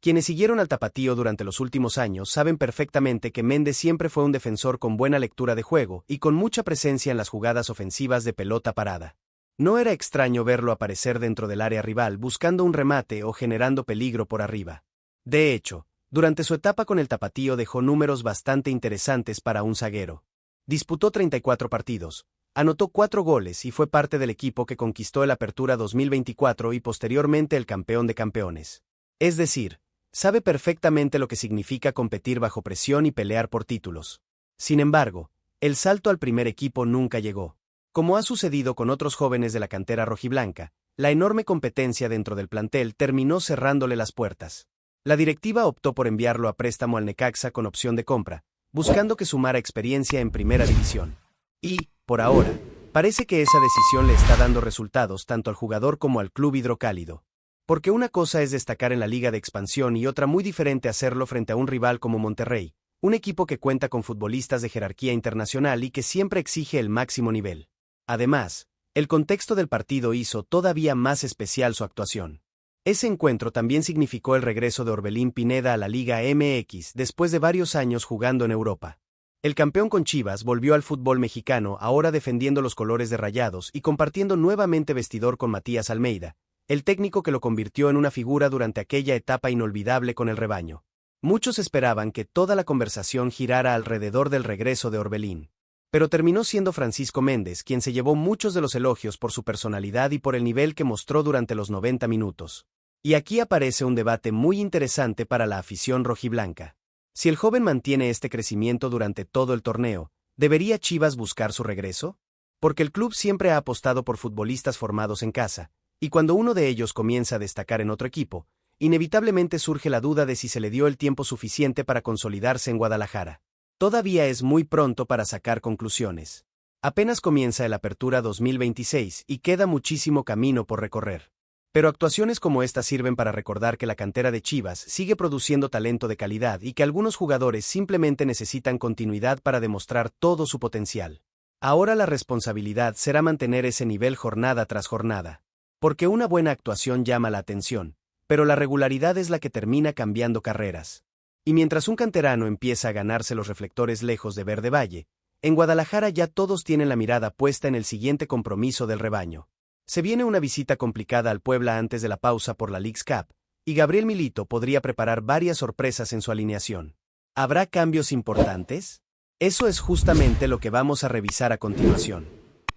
Quienes siguieron al tapatío durante los últimos años saben perfectamente que Méndez siempre fue un defensor con buena lectura de juego y con mucha presencia en las jugadas ofensivas de pelota parada. No era extraño verlo aparecer dentro del área rival buscando un remate o generando peligro por arriba. De hecho, durante su etapa con el tapatío dejó números bastante interesantes para un zaguero. Disputó 34 partidos, anotó 4 goles y fue parte del equipo que conquistó el Apertura 2024 y posteriormente el campeón de campeones. Es decir, sabe perfectamente lo que significa competir bajo presión y pelear por títulos. Sin embargo, el salto al primer equipo nunca llegó. Como ha sucedido con otros jóvenes de la cantera rojiblanca, la enorme competencia dentro del plantel terminó cerrándole las puertas. La directiva optó por enviarlo a préstamo al Necaxa con opción de compra, buscando que sumara experiencia en primera división. Y, por ahora, parece que esa decisión le está dando resultados tanto al jugador como al club hidrocálido. Porque una cosa es destacar en la liga de expansión y otra muy diferente hacerlo frente a un rival como Monterrey, un equipo que cuenta con futbolistas de jerarquía internacional y que siempre exige el máximo nivel. Además, el contexto del partido hizo todavía más especial su actuación. Ese encuentro también significó el regreso de Orbelín Pineda a la Liga MX después de varios años jugando en Europa. El campeón con Chivas volvió al fútbol mexicano, ahora defendiendo los colores de Rayados y compartiendo nuevamente vestidor con Matías Almeida, el técnico que lo convirtió en una figura durante aquella etapa inolvidable con el rebaño. Muchos esperaban que toda la conversación girara alrededor del regreso de Orbelín. Pero terminó siendo Francisco Méndez quien se llevó muchos de los elogios por su personalidad y por el nivel que mostró durante los 90 minutos. Y aquí aparece un debate muy interesante para la afición rojiblanca. Si el joven mantiene este crecimiento durante todo el torneo, ¿debería Chivas buscar su regreso? Porque el club siempre ha apostado por futbolistas formados en casa, y cuando uno de ellos comienza a destacar en otro equipo, inevitablemente surge la duda de si se le dio el tiempo suficiente para consolidarse en Guadalajara. Todavía es muy pronto para sacar conclusiones. Apenas comienza el Apertura 2026 y queda muchísimo camino por recorrer. Pero actuaciones como esta sirven para recordar que la cantera de Chivas sigue produciendo talento de calidad y que algunos jugadores simplemente necesitan continuidad para demostrar todo su potencial. Ahora la responsabilidad será mantener ese nivel jornada tras jornada. Porque una buena actuación llama la atención, pero la regularidad es la que termina cambiando carreras. Y mientras un canterano empieza a ganarse los reflectores lejos de Verde Valle, en Guadalajara ya todos tienen la mirada puesta en el siguiente compromiso del rebaño. Se viene una visita complicada al Puebla antes de la pausa por la Leagues Cup, y Gabriel Milito podría preparar varias sorpresas en su alineación. ¿Habrá cambios importantes? Eso es justamente lo que vamos a revisar a continuación.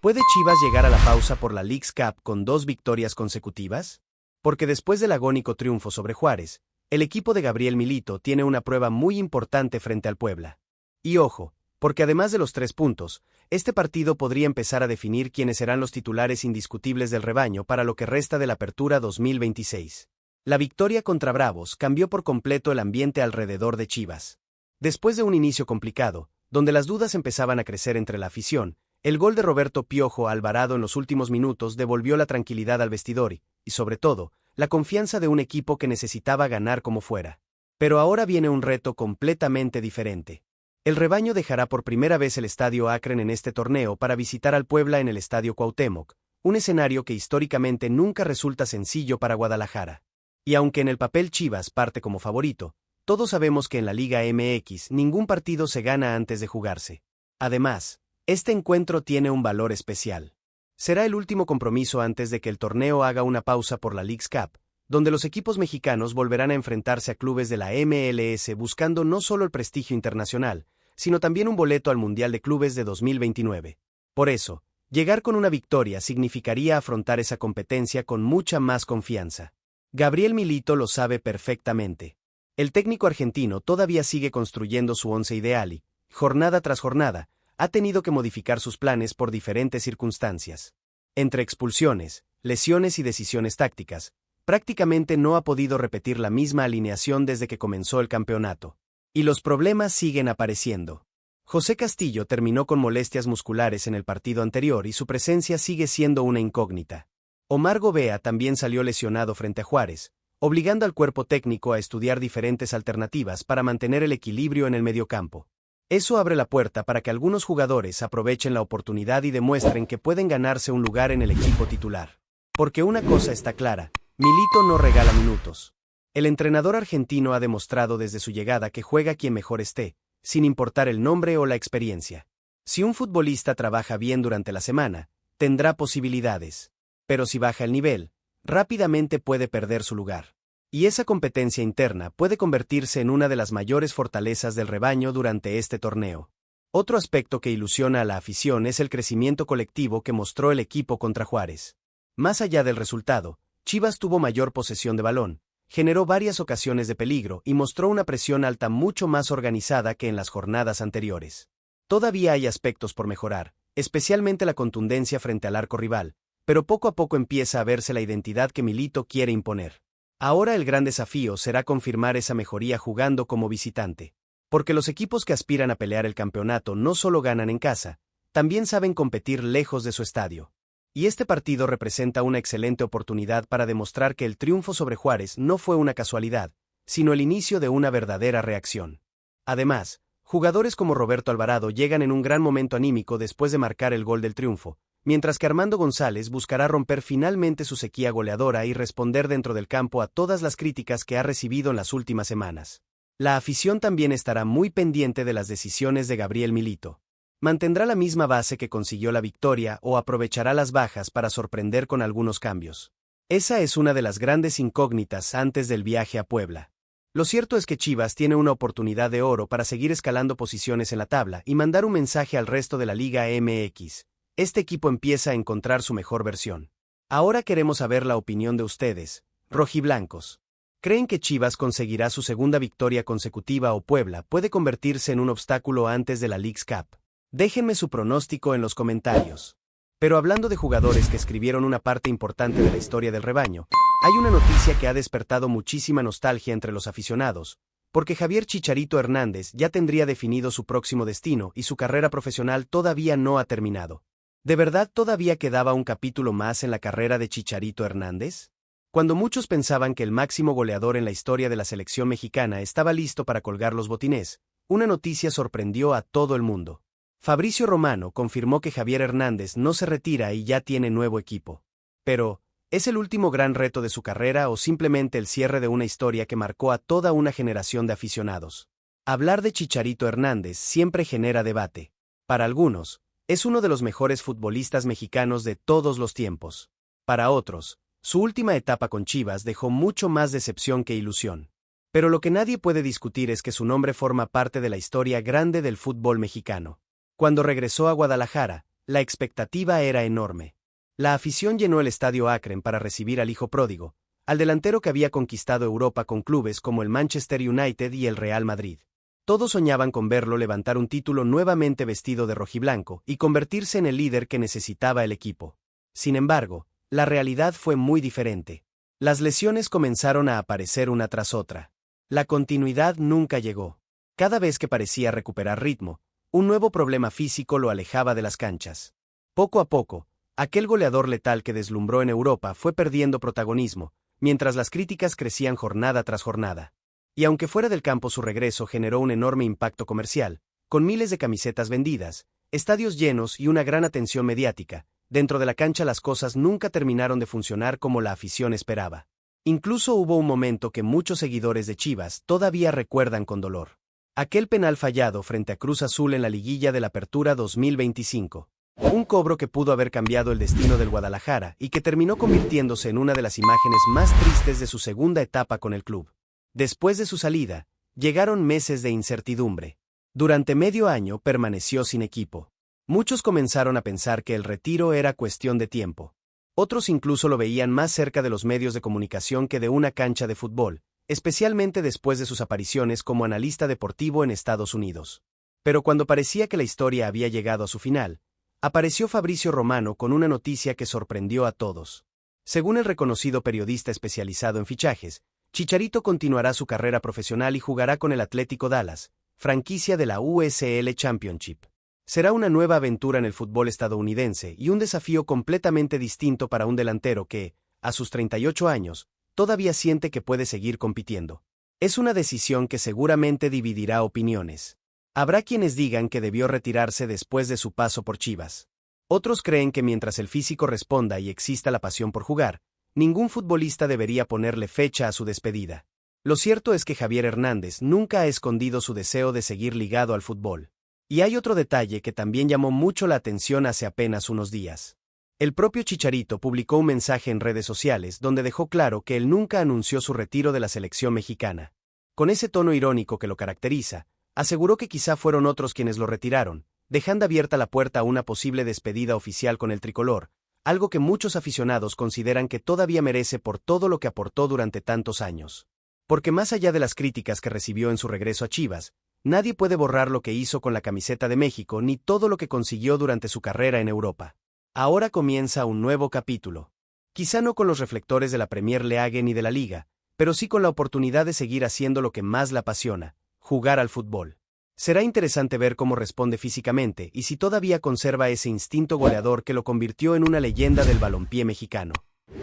¿Puede Chivas llegar a la pausa por la Leagues Cup con 2 victorias consecutivas? Porque después del agónico triunfo sobre Juárez, el equipo de Gabriel Milito tiene una prueba muy importante frente al Puebla. Y ojo, porque además de los 3 puntos, este partido podría empezar a definir quiénes serán los titulares indiscutibles del rebaño para lo que resta de la Apertura 2026. La victoria contra Bravos cambió por completo el ambiente alrededor de Chivas. Después de un inicio complicado, donde las dudas empezaban a crecer entre la afición, el gol de Roberto Piojo Alvarado en los últimos minutos devolvió la tranquilidad al vestidor y, sobre todo, la confianza de un equipo que necesitaba ganar como fuera. Pero ahora viene un reto completamente diferente. El rebaño dejará por primera vez el Estadio Akron en este torneo para visitar al Puebla en el Estadio Cuauhtémoc, un escenario que históricamente nunca resulta sencillo para Guadalajara. Y aunque en el papel Chivas parte como favorito, todos sabemos que en la Liga MX ningún partido se gana antes de jugarse. Además, este encuentro tiene un valor especial. Será el último compromiso antes de que el torneo haga una pausa por la Leagues Cup, donde los equipos mexicanos volverán a enfrentarse a clubes de la MLS buscando no solo el prestigio internacional, sino también un boleto al Mundial de Clubes de 2029. Por eso, llegar con una victoria significaría afrontar esa competencia con mucha más confianza. Gabriel Milito lo sabe perfectamente. El técnico argentino todavía sigue construyendo su once ideal y, jornada tras jornada, ha tenido que modificar sus planes por diferentes circunstancias. Entre expulsiones, lesiones y decisiones tácticas, prácticamente no ha podido repetir la misma alineación desde que comenzó el campeonato. Y los problemas siguen apareciendo. José Castillo terminó con molestias musculares en el partido anterior y su presencia sigue siendo una incógnita. Omar Gobea también salió lesionado frente a Juárez, obligando al cuerpo técnico a estudiar diferentes alternativas para mantener el equilibrio en el mediocampo. Eso abre la puerta para que algunos jugadores aprovechen la oportunidad y demuestren que pueden ganarse un lugar en el equipo titular. Porque una cosa está clara, Milito no regala minutos. El entrenador argentino ha demostrado desde su llegada que juega quien mejor esté, sin importar el nombre o la experiencia. Si un futbolista trabaja bien durante la semana, tendrá posibilidades. Pero si baja el nivel, rápidamente puede perder su lugar. Y esa competencia interna puede convertirse en una de las mayores fortalezas del rebaño durante este torneo. Otro aspecto que ilusiona a la afición es el crecimiento colectivo que mostró el equipo contra Juárez. Más allá del resultado, Chivas tuvo mayor posesión de balón, generó varias ocasiones de peligro y mostró una presión alta mucho más organizada que en las jornadas anteriores. Todavía hay aspectos por mejorar, especialmente la contundencia frente al arco rival, pero poco a poco empieza a verse la identidad que Milito quiere imponer. Ahora el gran desafío será confirmar esa mejoría jugando como visitante. Porque los equipos que aspiran a pelear el campeonato no solo ganan en casa, también saben competir lejos de su estadio. Y este partido representa una excelente oportunidad para demostrar que el triunfo sobre Juárez no fue una casualidad, sino el inicio de una verdadera reacción. Además, jugadores como Roberto Alvarado llegan en un gran momento anímico después de marcar el gol del triunfo, mientras que Armando González buscará romper finalmente su sequía goleadora y responder dentro del campo a todas las críticas que ha recibido en las últimas semanas. La afición también estará muy pendiente de las decisiones de Gabriel Milito. ¿Mantendrá la misma base que consiguió la victoria o aprovechará las bajas para sorprender con algunos cambios? Esa es una de las grandes incógnitas antes del viaje a Puebla. Lo cierto es que Chivas tiene una oportunidad de oro para seguir escalando posiciones en la tabla y mandar un mensaje al resto de la Liga MX. Este equipo empieza a encontrar su mejor versión. Ahora queremos saber la opinión de ustedes, rojiblancos. ¿Creen que Chivas conseguirá su segunda victoria consecutiva o Puebla puede convertirse en un obstáculo antes de la Leagues Cup? Déjenme su pronóstico en los comentarios. Pero hablando de jugadores que escribieron una parte importante de la historia del rebaño, hay una noticia que ha despertado muchísima nostalgia entre los aficionados, porque Javier Chicharito Hernández ya tendría definido su próximo destino y su carrera profesional todavía no ha terminado. ¿De verdad todavía quedaba un capítulo más en la carrera de Chicharito Hernández? Cuando muchos pensaban que el máximo goleador en la historia de la selección mexicana estaba listo para colgar los botines, una noticia sorprendió a todo el mundo. Fabricio Romano confirmó que Javier Hernández no se retira y ya tiene nuevo equipo. Pero, ¿es el último gran reto de su carrera o simplemente el cierre de una historia que marcó a toda una generación de aficionados? Hablar de Chicharito Hernández siempre genera debate. Para algunos, es uno de los mejores futbolistas mexicanos de todos los tiempos. Para otros, su última etapa con Chivas dejó mucho más decepción que ilusión. Pero lo que nadie puede discutir es que su nombre forma parte de la historia grande del fútbol mexicano. Cuando regresó a Guadalajara, la expectativa era enorme. La afición llenó el estadio Akron para recibir al hijo pródigo, al delantero que había conquistado Europa con clubes como el Manchester United y el Real Madrid. Todos soñaban con verlo levantar un título nuevamente vestido de rojiblanco y convertirse en el líder que necesitaba el equipo. Sin embargo, la realidad fue muy diferente. Las lesiones comenzaron a aparecer una tras otra. La continuidad nunca llegó. Cada vez que parecía recuperar ritmo, un nuevo problema físico lo alejaba de las canchas. Poco a poco, aquel goleador letal que deslumbró en Europa fue perdiendo protagonismo, mientras las críticas crecían jornada tras jornada. Y aunque fuera del campo su regreso generó un enorme impacto comercial, con miles de camisetas vendidas, estadios llenos y una gran atención mediática, dentro de la cancha las cosas nunca terminaron de funcionar como la afición esperaba. Incluso hubo un momento que muchos seguidores de Chivas todavía recuerdan con dolor. Aquel penal fallado frente a Cruz Azul en la liguilla de la Apertura 2025. Un cobro que pudo haber cambiado el destino del Guadalajara y que terminó convirtiéndose en una de las imágenes más tristes de su segunda etapa con el club. Después de su salida, llegaron meses de incertidumbre. Durante medio año permaneció sin equipo. Muchos comenzaron a pensar que el retiro era cuestión de tiempo. Otros incluso lo veían más cerca de los medios de comunicación que de una cancha de fútbol, especialmente después de sus apariciones como analista deportivo en Estados Unidos. Pero cuando parecía que la historia había llegado a su final, apareció Fabricio Romano con una noticia que sorprendió a todos. Según el reconocido periodista especializado en fichajes, Chicharito continuará su carrera profesional y jugará con el Atlético Dallas, franquicia de la USL Championship. Será una nueva aventura en el fútbol estadounidense y un desafío completamente distinto para un delantero que, a sus 38 años, todavía siente que puede seguir compitiendo. Es una decisión que seguramente dividirá opiniones. Habrá quienes digan que debió retirarse después de su paso por Chivas. Otros creen que mientras el físico responda y exista la pasión por jugar, ningún futbolista debería ponerle fecha a su despedida. Lo cierto es que Javier Hernández nunca ha escondido su deseo de seguir ligado al fútbol. Y hay otro detalle que también llamó mucho la atención hace apenas unos días. El propio Chicharito publicó un mensaje en redes sociales donde dejó claro que él nunca anunció su retiro de la selección mexicana. Con ese tono irónico que lo caracteriza, aseguró que quizá fueron otros quienes lo retiraron, dejando abierta la puerta a una posible despedida oficial con el tricolor, algo que muchos aficionados consideran que todavía merece por todo lo que aportó durante tantos años. Porque más allá de las críticas que recibió en su regreso a Chivas, nadie puede borrar lo que hizo con la camiseta de México ni todo lo que consiguió durante su carrera en Europa. Ahora comienza un nuevo capítulo. Quizá no con los reflectores de la Premier League ni de la Liga, pero sí con la oportunidad de seguir haciendo lo que más la apasiona, jugar al fútbol. Será interesante ver cómo responde físicamente y si todavía conserva ese instinto goleador que lo convirtió en una leyenda del balompié mexicano.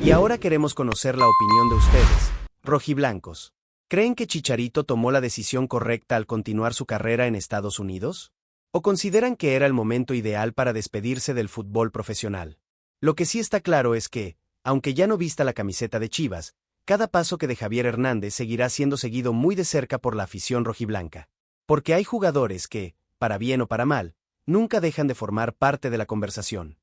Y ahora queremos conocer la opinión de ustedes, rojiblancos. ¿Creen que Chicharito tomó la decisión correcta al continuar su carrera en Estados Unidos? ¿O consideran que era el momento ideal para despedirse del fútbol profesional? Lo que sí está claro es que, aunque ya no vista la camiseta de Chivas, cada paso que de Javier Hernández seguirá siendo seguido muy de cerca por la afición rojiblanca. Porque hay jugadores que, para bien o para mal, nunca dejan de formar parte de la conversación.